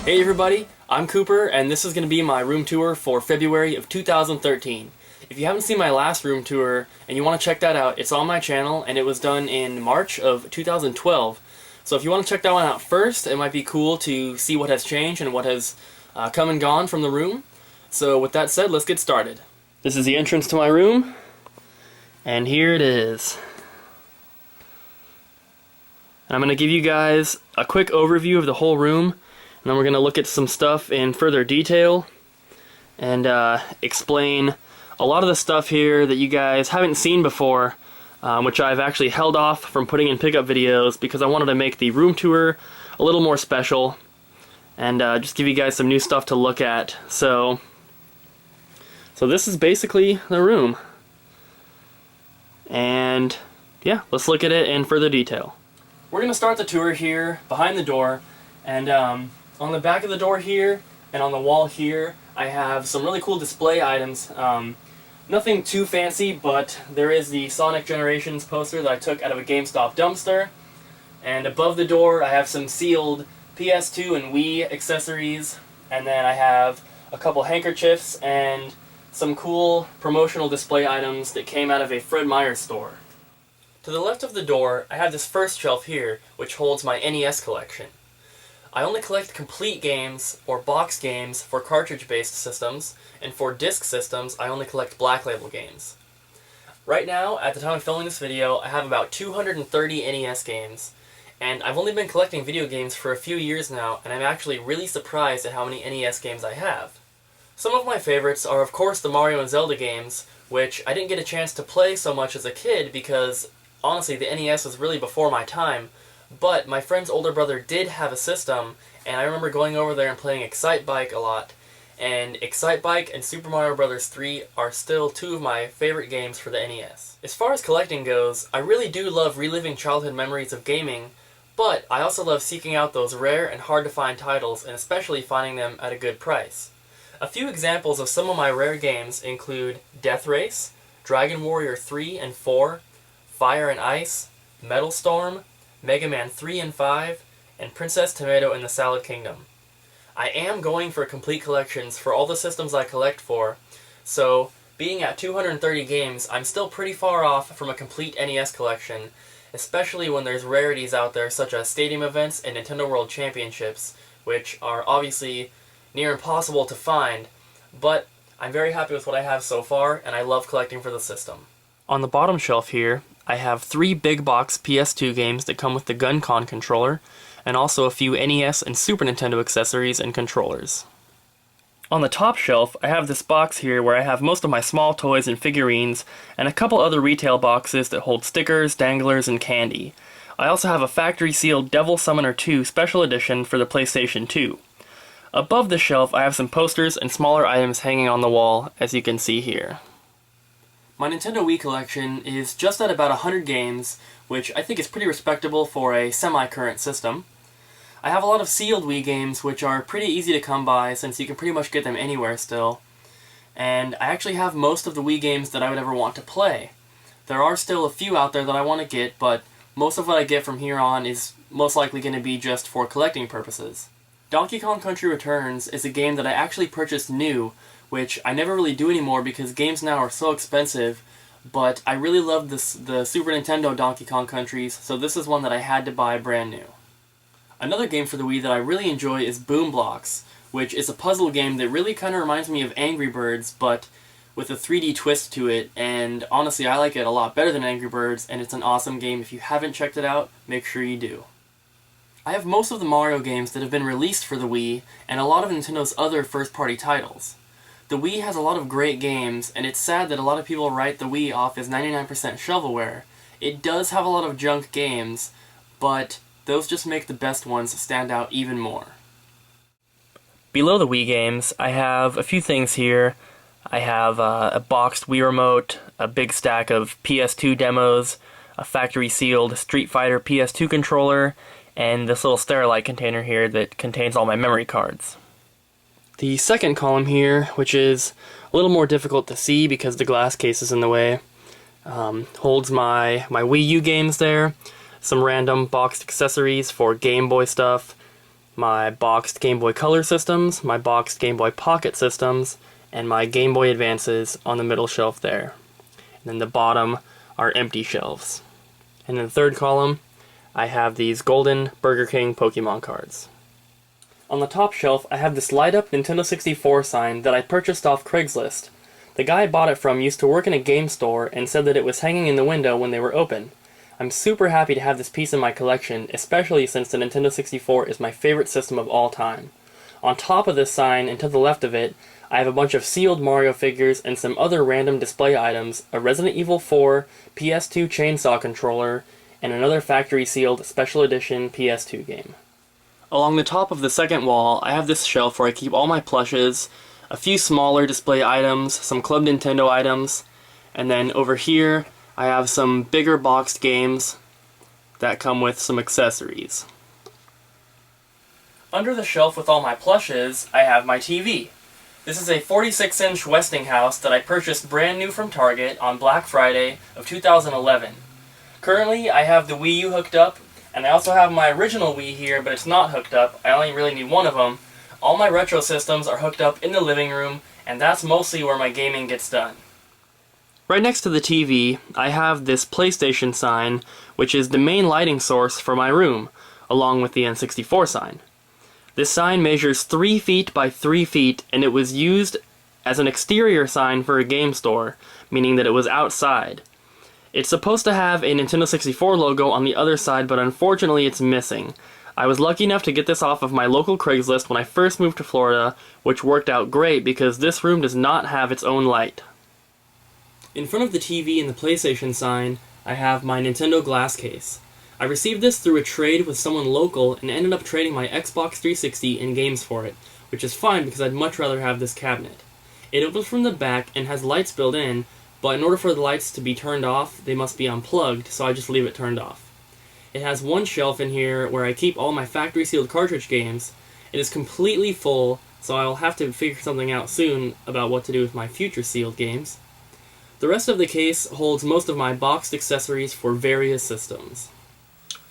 Hey everybody, I'm Cooper, and this is going to be my room tour for February of 2013. If you haven't seen my last room tour and you want to check that out, it's on my channel, and it was done in March of 2012. So if you want to check that one out first, it might be cool to see what has changed and what has come and gone from the room. So with that said, let's get started. This is the entrance to my room, and here it is. And I'm going to give you guys a quick overview of the whole room, and then we're going to look at some stuff in further detail and explain a lot of the stuff here that you guys haven't seen before, which I've actually held off from putting in pickup videos because I wanted to make the room tour a little more special and just give you guys some new stuff to look at. So this is basically the room. And yeah, let's look at it in further detail. We're going to start the tour here behind the door, and on the back of the door here and on the wall here I have some really cool display items. Nothing too fancy, but there is the Sonic Generations poster that I took out of a GameStop dumpster, and above the door I have some sealed PS2 and Wii accessories, and then I have a couple handkerchiefs and some cool promotional display items that came out of a Fred Meyer store. To the left of the door I have this first shelf here, which holds my NES collection. I only collect complete games or box games for cartridge-based systems, and for disc systems I only collect Black Label games. Right now, at the time of filming this video, I have about 230 NES games, and I've only been collecting video games for a few years now, and I'm actually really surprised at how many NES games I have. Some of my favorites are of course the Mario and Zelda games, which I didn't get a chance to play so much as a kid because honestly the NES was really before my time. But my friend's older brother did have a system, and I remember going over there and playing Excitebike a lot. And Excitebike and Super Mario Bros. 3 are still two of my favorite games for the NES. As far as collecting goes, I really do love reliving childhood memories of gaming, but I also love seeking out those rare and hard to find titles, and especially finding them at a good price. A few examples of some of my rare games include Death Race, Dragon Warrior 3 and 4, Fire and Ice, Metal Storm, Mega Man 3 and 5, and Princess Tomato in the Salad Kingdom. I am going for complete collections for all the systems I collect for, so being at 230 games, I'm still pretty far off from a complete NES collection, especially when there's rarities out there such as Stadium Events and Nintendo World Championships, which are obviously near impossible to find, but I'm very happy with what I have so far, and I love collecting for the system. On the bottom shelf here, I have 3 big box PS2 games that come with the GunCon controller, and also a few NES and Super Nintendo accessories and controllers. On the top shelf, I have this box here where I have most of my small toys and figurines, and a couple other retail boxes that hold stickers, danglers, and candy. I also have a factory-sealed Devil Summoner 2 Special Edition for the PlayStation 2. Above the shelf, I have some posters and smaller items hanging on the wall, as you can see here. My Nintendo Wii collection is just at about 100 games, which I think is pretty respectable for a semi-current system. I have a lot of sealed Wii games, which are pretty easy to come by since you can pretty much get them anywhere still. And I actually have most of the Wii games that I would ever want to play. There are still a few out there that I want to get, but most of what I get from here on is most likely going to be just for collecting purposes. Donkey Kong Country Returns is a game that I actually purchased new, which I never really do anymore because games now are so expensive, but I really love the Super Nintendo Donkey Kong Countries, so this is one that I had to buy brand new. Another game for the Wii that I really enjoy is Boom Blocks, which is a puzzle game that really kind of reminds me of Angry Birds, but with a 3D twist to it, and honestly I like it a lot better than Angry Birds, and it's an awesome game. If you haven't checked it out, make sure you do. I have most of the Mario games that have been released for the Wii, and a lot of Nintendo's other first-party titles. The Wii has a lot of great games, and it's sad that a lot of people write the Wii off as 99% shovelware. It does have a lot of junk games, but those just make the best ones stand out even more. Below the Wii games, I have a few things here. I have a boxed Wii remote, a big stack of PS2 demos, a factory-sealed Street Fighter PS2 controller, and this little Sterilite container here that contains all my memory cards. The second column here, which is a little more difficult to see because the glass case is in the way, holds my Wii U games there, some random boxed accessories for Game Boy stuff, my boxed Game Boy Color systems, my boxed Game Boy Pocket systems, and my Game Boy Advances on the middle shelf there. And then the bottom are empty shelves. And in the third column, I have these golden Burger King Pokemon cards. On the top shelf, I have this light-up Nintendo 64 sign that I purchased off Craigslist. The guy I bought it from used to work in a game store and said that it was hanging in the window when they were open. I'm super happy to have this piece in my collection, especially since the Nintendo 64 is my favorite system of all time. On top of this sign, and to the left of it, I have a bunch of sealed Mario figures and some other random display items, a Resident Evil 4 PS2 chainsaw controller, and another factory-sealed special edition PS2 game. Along the top of the second wall, I have this shelf where I keep all my plushes, a few smaller display items, some Club Nintendo items, and then over here, I have some bigger boxed games that come with some accessories. Under the shelf with all my plushes, I have my TV. This is a 46-inch Westinghouse that I purchased brand new from Target on Black Friday of 2011. Currently, I have the Wii U hooked up, and I also have my original Wii here, but it's not hooked up. I only really need one of them. All my retro systems are hooked up in the living room, and that's mostly where my gaming gets done. Right next to the TV, I have this PlayStation sign, which is the main lighting source for my room, along with the N64 sign. This sign measures 3 feet by 3 feet, and it was used as an exterior sign for a game store, meaning that it was outside. It's supposed to have a Nintendo 64 logo on the other side, but unfortunately it's missing. I was lucky enough to get this off of my local Craigslist when I first moved to Florida, which worked out great because this room does not have its own light. In front of the TV and the PlayStation sign, I have my Nintendo glass case. I received this through a trade with someone local and ended up trading my Xbox 360 and games for it, which is fine because I'd much rather have this cabinet. It opens from the back and has lights built in, but in order for the lights to be turned off, they must be unplugged, so I just leave it turned off. It has one shelf in here where I keep all my factory-sealed cartridge games. It is completely full, so I'll have to figure something out soon about what to do with my future sealed games. The rest of the case holds most of my boxed accessories for various systems.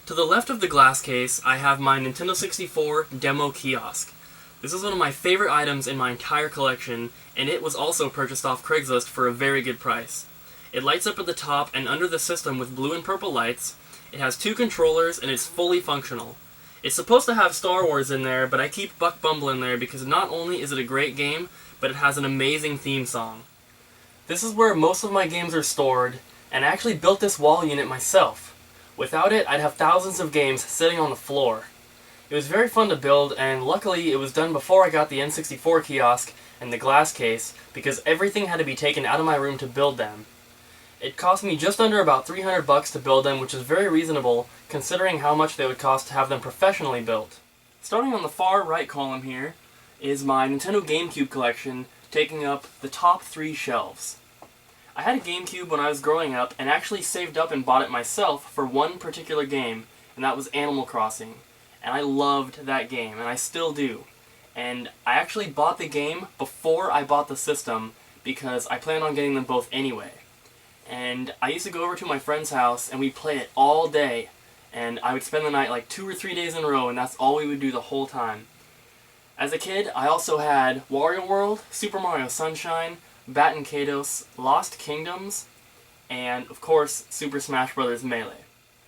To the left of the glass case, I have my Nintendo 64 demo kiosk. This is one of my favorite items in my entire collection, and it was also purchased off Craigslist for a very good price. It lights up at the top and under the system with blue and purple lights. It has 2 controllers and it's fully functional. It's supposed to have Star Wars in there, but I keep Buck Bumble in there because not only is it a great game, but it has an amazing theme song. This is where most of my games are stored, and I actually built this wall unit myself. Without it, I'd have thousands of games sitting on the floor. It was very fun to build, and luckily it was done before I got the N64 kiosk and the glass case, because everything had to be taken out of my room to build them. It cost me just under about $300 to build them, which is very reasonable, considering how much they would cost to have them professionally built. Starting on the far right column here is my Nintendo GameCube collection, taking up the top 3 shelves. I had a GameCube when I was growing up, and actually saved up and bought it myself for one particular game, and that was Animal Crossing. And I loved that game, and I still do. And I actually bought the game before I bought the system, because I planned on getting them both anyway. And I used to go over to my friend's house, and we'd play it all day, and I would spend the night like 2 or 3 days in a row, and that's all we would do the whole time. As a kid, I also had Wario World, Super Mario Sunshine, Bat and Kaitos, Lost Kingdoms, and of course, Super Smash Bros. Melee.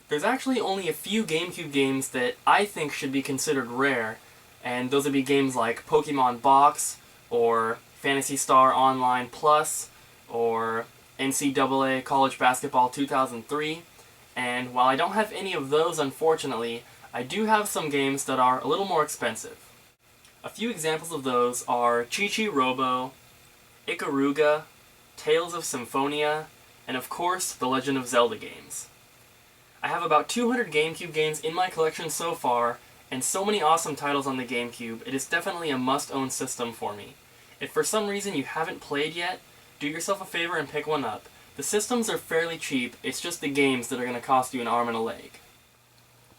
There's actually only a few GameCube games that I think should be considered rare, and those would be games like Pokemon Box, or Phantasy Star Online Plus, or NCAA College Basketball 2003, and while I don't have any of those unfortunately, I do have some games that are a little more expensive. A few examples of those are Chi-Chi Robo, Ikaruga, Tales of Symphonia, and of course, the Legend of Zelda games. I have about 200 GameCube games in my collection so far, and so many awesome titles on the GameCube, it is definitely a must-own system for me. If for some reason you haven't played yet, do yourself a favor and pick one up. The systems are fairly cheap, it's just the games that are going to cost you an arm and a leg.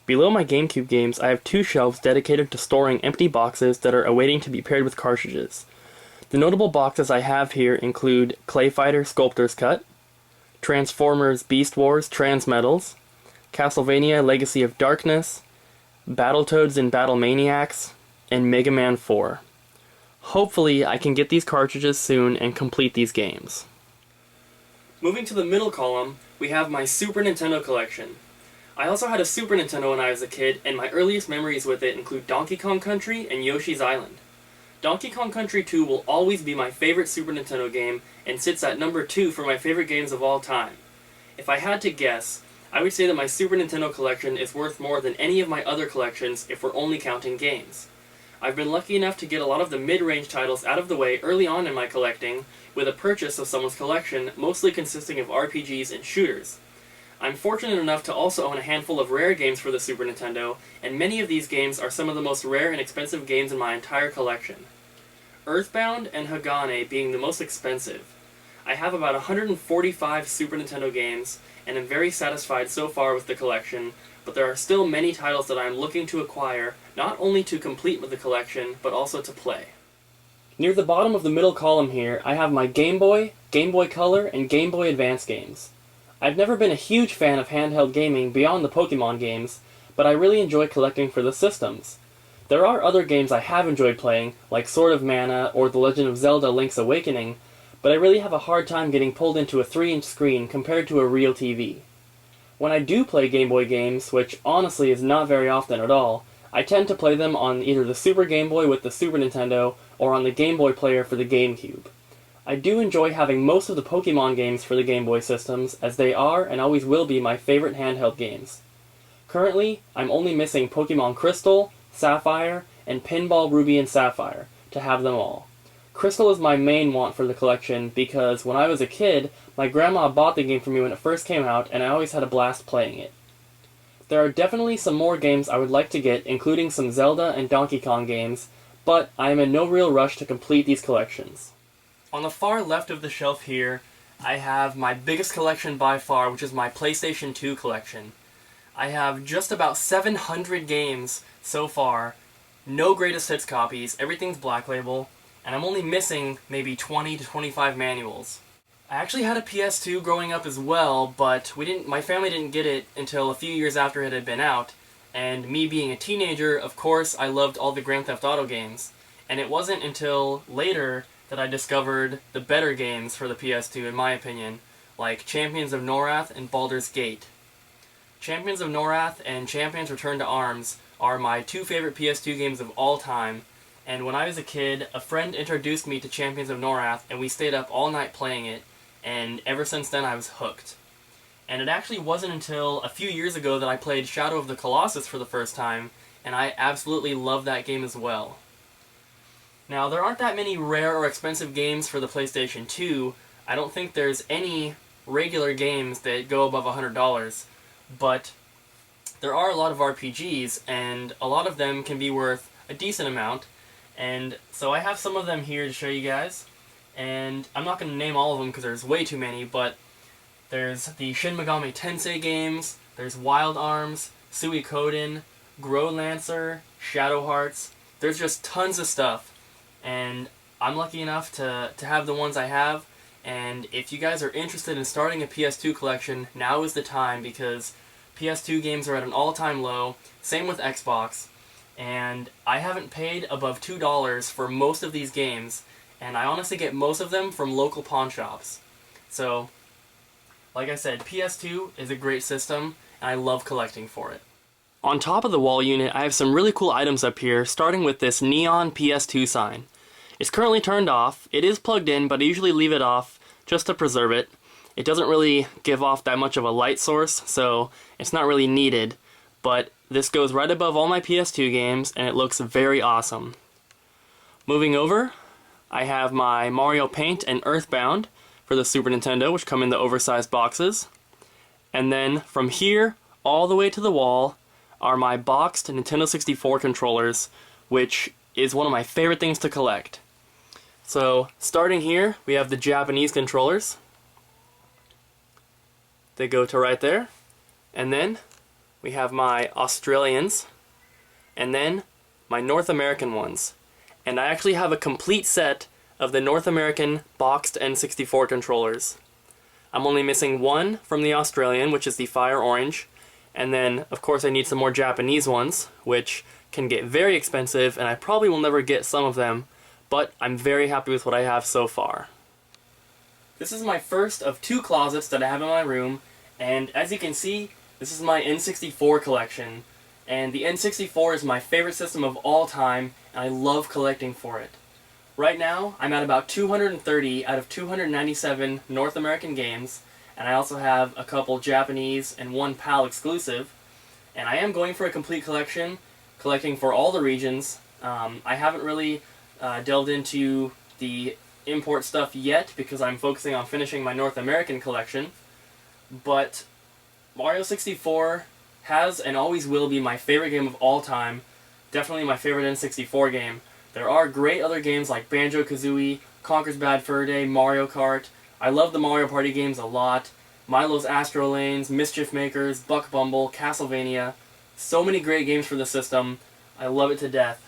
Below my GameCube games, I have 2 shelves dedicated to storing empty boxes that are awaiting to be paired with cartridges. The notable boxes I have here include Clay Fighter Sculptor's Cut, Transformers Beast Wars Transmetals, Castlevania Legacy of Darkness, Battletoads and Battlemaniacs, and Mega Man 4. Hopefully I can get these cartridges soon and complete these games. Moving to the middle column, we have my Super Nintendo collection. I also had a Super Nintendo when I was a kid, and my earliest memories with it include Donkey Kong Country and Yoshi's Island. Donkey Kong Country 2 will always be my favorite Super Nintendo game, and sits at number 2 for my favorite games of all time. If I had to guess, I would say that my Super Nintendo collection is worth more than any of my other collections if we're only counting games. I've been lucky enough to get a lot of the mid-range titles out of the way early on in my collecting, with a purchase of someone's collection mostly consisting of RPGs and shooters. I'm fortunate enough to also own a handful of rare games for the Super Nintendo, and many of these games are some of the most rare and expensive games in my entire collection. Earthbound and Hagane being the most expensive. I have about 145 Super Nintendo games, and am very satisfied so far with the collection, but there are still many titles that I am looking to acquire, not only to complete with the collection, but also to play. Near the bottom of the middle column here, I have my Game Boy, Game Boy Color, and Game Boy Advance games. I've never been a huge fan of handheld gaming beyond the Pokemon games, but I really enjoy collecting for the systems. There are other games I have enjoyed playing, like Sword of Mana or The Legend of Zelda Link's Awakening, but I really have a hard time getting pulled into a 3-inch screen compared to a real TV. When I do play Game Boy games, which honestly is not very often at all, I tend to play them on either the Super Game Boy with the Super Nintendo, or on the Game Boy player for the GameCube. I do enjoy having most of the Pokemon games for the Game Boy systems, as they are and always will be my favorite handheld games. Currently, I'm only missing Pokemon Crystal, Sapphire, and Pinball Ruby and Sapphire to have them all. Crystal is my main want for the collection because when I was a kid, my grandma bought the game for me when it first came out, and I always had a blast playing it. There are definitely some more games I would like to get, including some Zelda and Donkey Kong games, but I am in no real rush to complete these collections. On the far left of the shelf here, I have my biggest collection by far, which is my PlayStation 2 collection. I have just about 700 games so far, no greatest hits copies, everything's Black Label, and I'm only missing maybe 20 to 25 manuals. I actually had a PS2 growing up as well, but my family didn't get it until a few years after it had been out, and me being a teenager, of course, I loved all the Grand Theft Auto games, and it wasn't until later that I discovered the better games for the PS2, in my opinion, like Champions of Norath and Baldur's Gate. Champions of Norath and Champions Return to Arms are my two favorite PS2 games of all time, and when I was a kid, a friend introduced me to Champions of Norath, and we stayed up all night playing it, and ever since then I was hooked. And it actually wasn't until a few years ago that I played Shadow of the Colossus for the first time, and I absolutely love that game as well. Now, there aren't that many rare or expensive games for the PlayStation 2. I don't think there's any regular games that go above $100, but there are a lot of RPGs, and a lot of them can be worth a decent amount, and so I have some of them here to show you guys, and I'm not going to name all of them because there's way too many, but there's the Shin Megami Tensei games, there's Wild Arms, Suikoden, Growlancer, Shadow Hearts. There's just tons of stuff, and I'm lucky enough to have the ones I have, and if you guys are interested in starting a PS2 collection, now is the time, because PS2 games are at an all-time low, same with Xbox, and I haven't paid above $2 for most of these games, and I honestly get most of them from local pawn shops. So, like I said, PS2 is a great system, and I love collecting for it. On top of the wall unit, I have some really cool items up here, starting with this neon PS2 sign. It's currently turned off. It is plugged in, but I usually leave it off just to preserve it. It doesn't really give off that much of a light source, so it's not really needed, but this goes right above all my PS2 games, and it looks very awesome. Moving over, I have my Mario Paint and Earthbound for the Super Nintendo, which come in the oversized boxes. And then from here all the way to the wall are my boxed Nintendo 64 controllers, which is one of my favorite things to collect. So, starting here, we have the Japanese controllers. They go to right there. And then we have my Australians, and then my North American ones. And I actually have a complete set of the North American boxed N64 controllers. I'm only missing one from the Australian, which is the Fire Orange, And then, of course, I need some more Japanese ones, which can get very expensive, and I probably will never get some of them, but I'm very happy with what I have so far. This is my first of 2 closets that I have in my room, and as you can see, this is my N64 collection. And the N64 is my favorite system of all time, and I love collecting for it. Right now, I'm at about 230 out of 297 North American games, and I also have a couple Japanese and 1 PAL exclusive. And I am going for a complete collection, collecting for all the regions. I haven't really delved into the import stuff yet because I'm focusing on finishing my North American collection, but Mario 64 has and always will be my favorite game of all time, definitely my favorite N64 game. There are great other games like Banjo-Kazooie, Conker's Bad Fur Day, Mario Kart. I love the Mario Party games a lot. Milo's Astro Lanes, Mischief Makers, Buck Bumble, Castlevania. So many great games for the system. I love it to death.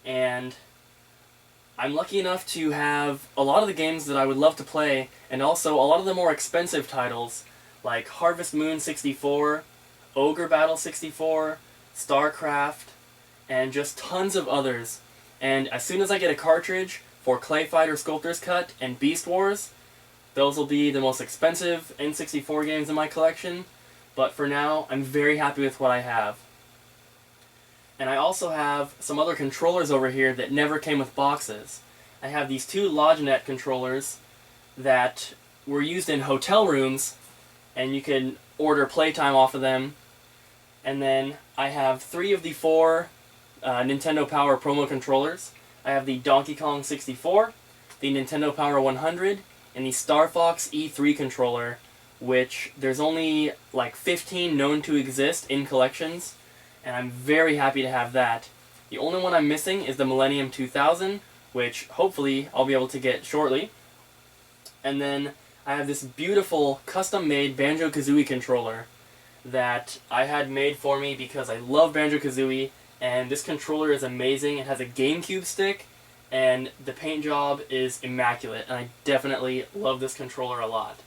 And I'm lucky enough to have a lot of the games that I would love to play, and also a lot of the more expensive titles, like Harvest Moon 64, Ogre Battle 64, StarCraft, and just tons of others. And as soon as I get a cartridge for Clay Fighter Sculptor's Cut and Beast Wars, those will be the most expensive N64 games in my collection, but for now, I'm very happy with what I have. And I also have some other controllers over here that never came with boxes. I have these 2 Logitech controllers that were used in hotel rooms, and you can order playtime off of them. And then I have 3 of the 4 Nintendo Power promo controllers. I have the Donkey Kong 64, the Nintendo Power 100, and the Star Fox E3 controller, which there's only like 15 known to exist in collections, and I'm very happy to have that. The only one I'm missing is the Millennium 2000, which hopefully I'll be able to get shortly. And then I have this beautiful custom-made Banjo-Kazooie controller that I had made for me because I love Banjo-Kazooie, and this controller is amazing. It has a GameCube stick, and the paint job is immaculate, and I definitely love this controller a lot.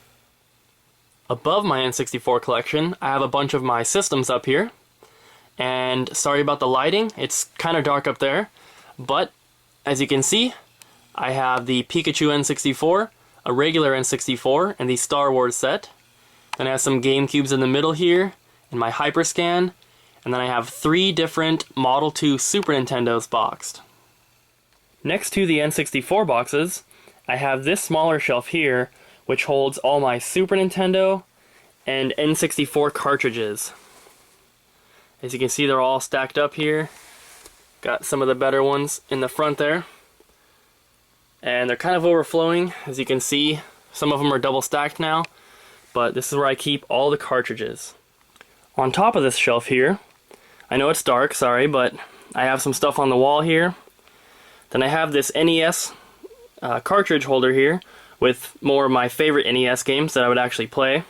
Above my N64 collection, I have a bunch of my systems up here, and sorry about the lighting, it's kind of dark up there, but as you can see, I have the Pikachu N64, a regular N64, and the Star Wars set. Then I have some GameCubes in the middle here, and my Hyperscan, and then I have 3 different Model 2 Super Nintendos boxed. Next to the N64 boxes, I have this smaller shelf here, which holds all my Super Nintendo and N64 cartridges. As you can see, they're all stacked up here. Got some of the better ones in the front there. And they're kind of overflowing. As you can see, some of them are double stacked now, but this is where I keep all the cartridges. On top of this shelf here, I know it's dark, sorry, but I have some stuff on the wall here. Then I have this NES cartridge holder here with more of my favorite NES games that I would actually play.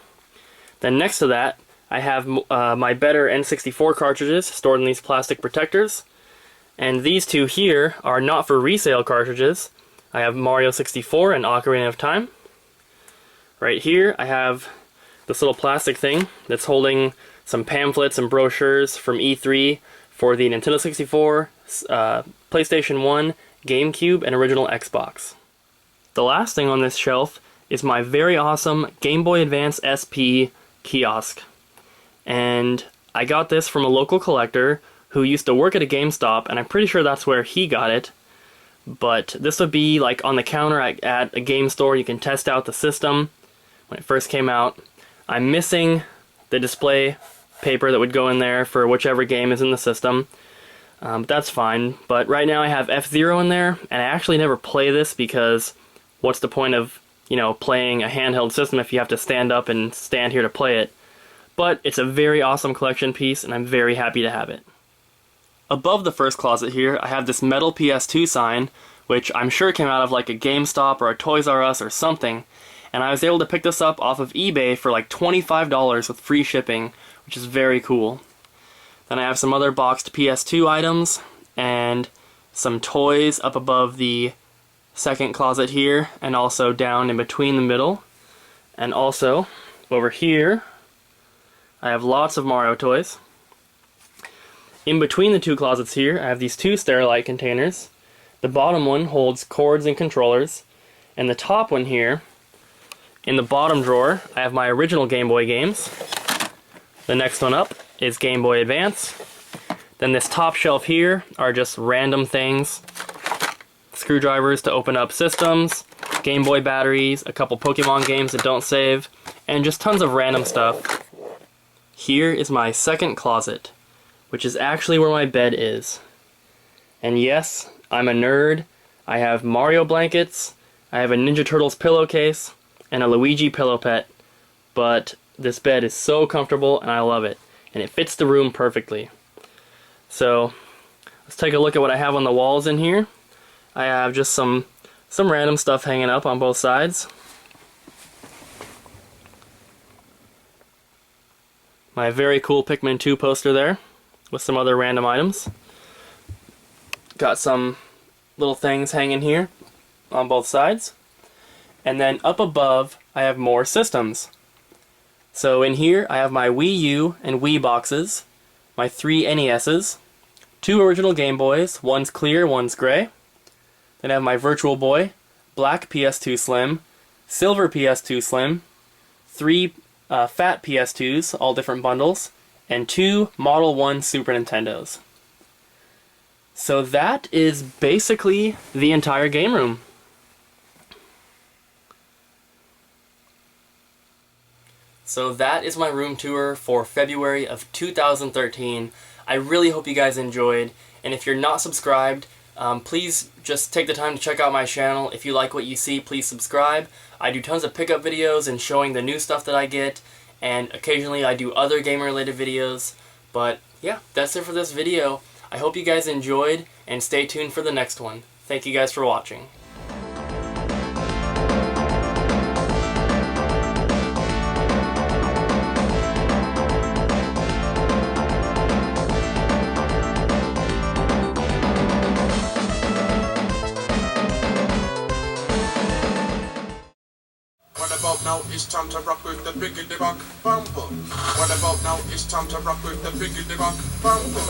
Then next to that, I have my better N64 cartridges stored in these plastic protectors. And these 2 here are not for resale cartridges. I have Mario 64 and Ocarina of Time. Right here, I have this little plastic thing that's holding some pamphlets and brochures from E3 for the Nintendo 64, PlayStation 1, GameCube, and original Xbox. The last thing on this shelf is my very awesome Game Boy Advance SP kiosk. And I got this from a local collector who used to work at a GameStop, and I'm pretty sure that's where he got it. But this would be like on the counter at a game store. You can test out the system when it first came out. I'm missing the display paper that would go in there for whichever game is in the system. But that's fine. But right now I have F-Zero in there, and I actually never play this because what's the point of, playing a handheld system if you have to stand up and stand here to play it? But it's a very awesome collection piece, and I'm very happy to have it. Above the first closet here, I have this metal PS2 sign, which I'm sure came out of like a GameStop or a Toys R Us or something, and I was able to pick this up off of eBay for like $25 with free shipping, which is very cool. Then I have some other boxed PS2 items, and some toys up above the second closet here, and also down in between the middle. And also, over here, I have lots of Mario toys. In between the two closets here, I have these two Sterilite containers. The bottom one holds cords and controllers, and the top one here, in the bottom drawer, I have my original Game Boy games. The next one up is Game Boy Advance. Then this top shelf here are just random things. Screwdrivers to open up systems, Game Boy batteries, a couple Pokemon games that don't save, and just tons of random stuff. Here is my second closet, which is actually where my bed is. And yes, I'm a nerd. I have Mario blankets, I have a Ninja Turtles pillowcase, and a Luigi pillow pet, but this bed is so comfortable and I love it, and it fits the room perfectly. So let's take a look at what I have on the walls in here. I have just some random stuff hanging up on both sides. My very cool Pikmin 2 poster there with some other random items. Got some little things hanging here on both sides. And then up above I have more systems. So in here I have my Wii U and Wii boxes, my 3 NESs, 2 original Game Boys, one's clear, one's gray. Then I have my Virtual Boy, black PS2 Slim, silver PS2 Slim, 3 fat PS2s, all different bundles, and 2 Model 1 Super Nintendos. So that is basically the entire game room. So that is my room tour for February of 2013. I really hope you guys enjoyed, and if you're not subscribed, please just take the time to check out my channel. If you like what you see, please subscribe. I do tons of pickup videos and showing the new stuff that I get, and occasionally I do other game-related videos. But yeah, that's it for this video. I hope you guys enjoyed, and stay tuned for the next one. Thank you guys for watching. What about now? It's time to rock with the biggity rock bumper. What about now? It's time to rock with the biggity rock bumper.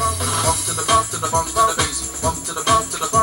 Bump to the bump to the bump to the bass. Bump to the bump to the bump.